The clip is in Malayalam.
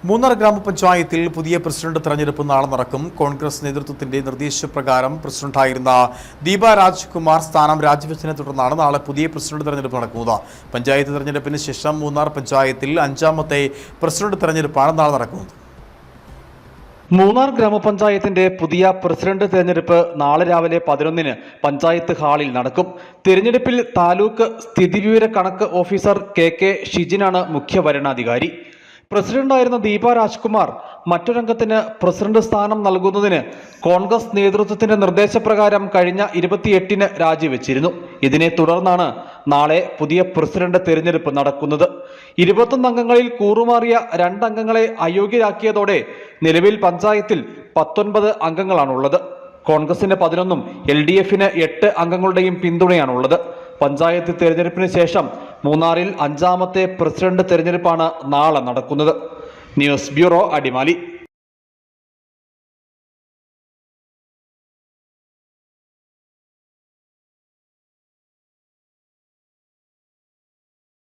മൂന്നാർ ഗ്രാമപഞ്ചായത്തിൽ പുതിയ പ്രസിഡന്റ് തെരഞ്ഞെടുപ്പ് നാളെ നടക്കും. കോൺഗ്രസ് നേതൃത്വത്തിന്റെ നിർദ്ദേശപ്രകാരം പ്രസിഡന്റായിരുന്ന ദീപ രാജ്കുമാർ സ്ഥാനം രാജിവെച്ചതിനെ തുടർന്നാണ് നാളെ പുതിയ പ്രസിഡന്റ് തെരഞ്ഞെടുപ്പ് നടക്കുന്നത്. പഞ്ചായത്ത് തെരഞ്ഞെടുപ്പിന് ശേഷം മൂന്നാർ പഞ്ചായത്തിൽ 5ാമത്തെ പ്രസിഡന്റ് തെരഞ്ഞെടുപ്പാണ് നാളെ നടക്കുന്നത്. മൂന്നാർ ഗ്രാമപഞ്ചായത്തിന്റെ പുതിയ പ്രസിഡന്റ് തെരഞ്ഞെടുപ്പ് നാളെ രാവിലെ 11-ന് പഞ്ചായത്ത് ഹാളിൽ നടക്കും. തെരഞ്ഞെടുപ്പിൽ താലൂക്ക് സ്ഥിതിവിവര കണക്ക് ഓഫീസർ കെ ഷിജിനാണ് മുഖ്യ വരണാധികാരി. പ്രസിഡന്റായിരുന്ന ദീപ രാജ്കുമാർ മറ്റൊരംഗത്തിന് പ്രസിഡന്റ് സ്ഥാനം നൽകുന്നതിന് കോൺഗ്രസ് നേതൃത്വത്തിന്റെ നിർദ്ദേശപ്രകാരം കഴിഞ്ഞ 28-ന് രാജിവെച്ചിരുന്നു. ഇതിനെ തുടർന്നാണ് നാളെ പുതിയ പ്രസിഡന്റ് തെരഞ്ഞെടുപ്പ് നടക്കുന്നത്. 21 അംഗങ്ങളിൽ കൂറുമാറിയ 2 അംഗങ്ങളെ അയോഗ്യരാക്കിയതോടെ നിലവിൽ പഞ്ചായത്തിൽ 19 അംഗങ്ങളാണുള്ളത്. കോൺഗ്രസിന് 11-ഉം LDFന് 8 അംഗങ്ങളുടെയും പിന്തുണയാണുള്ളത്. പഞ്ചായത്ത് തെരഞ്ഞെടുപ്പിന് ശേഷം മൂന്നാറിൽ 5ാമത്തെ പ്രസിഡന്റ് തെരഞ്ഞെടുപ്പാണ് നാളെ നടക്കുന്നത്. News bureau, Adimali.